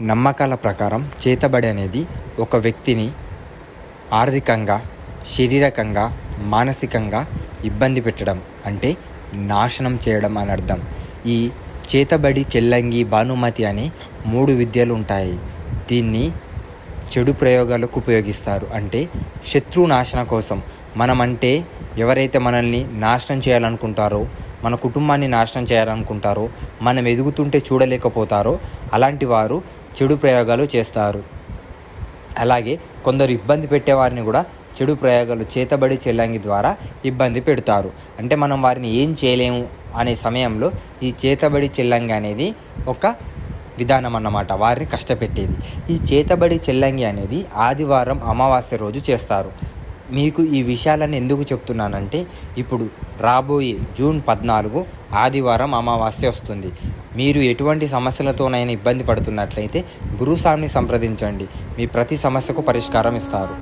నమ్మకాల ప్రకారం చేతబడి అనేది ఒక వ్యక్తిని ఆర్థికంగా, శారీరకంగా, మానసికంగా ఇబ్బంది పెట్టడం అంటే నాశనం చేయడం అని అర్థం. ఈ చేతబడి, చెల్లంగి, భానుమతి అనే 3 విద్యలు ఉంటాయి. దీన్ని చెడు ప్రయోగాలకు ఉపయోగిస్తారు. అంటే శత్రు నాశన కోసం. మనమంటే ఎవరైతే మనల్ని నాశనం చేయాలనుకుంటారో, మన కుటుంబాన్ని నాశనం చేయాలనుకుంటారో, మనం ఎదుగుతుంటే చూడలేకపోతారో అలాంటి వారు చెడు ప్రయోగాలు చేస్తారు. అలాగే కొందరు ఇబ్బంది పెట్టేవారిని కూడా చెడు ప్రయోగాలు, చేతబడి, చెల్లంగి ద్వారా ఇబ్బంది పెడతారు. అంటే మనం వారిని ఏం చేయలేము అనే సమయంలో ఈ చేతబడి, చెల్లంగి అనేది ఒక విధానం అన్నమాట, వారిని కష్టపెట్టేది. ఈ చేతబడి, చెల్లంగి అనేది ఆదివారం అమావాస్య రోజు చేస్తారు. మీకు ఈ విషయాలను ఎందుకు చెప్తున్నానంటే, ఇప్పుడు రాబోయే జూన్ 14 ఆదివారం అమావాస్య వస్తుంది. మీరు ఎటువంటి సమస్యలతోనైనా ఇబ్బంది పడుతున్నట్లయితే గురుస్వామిని సంప్రదించండి. మీ ప్రతి సమస్యకు పరిష్కారం ఇస్తారు.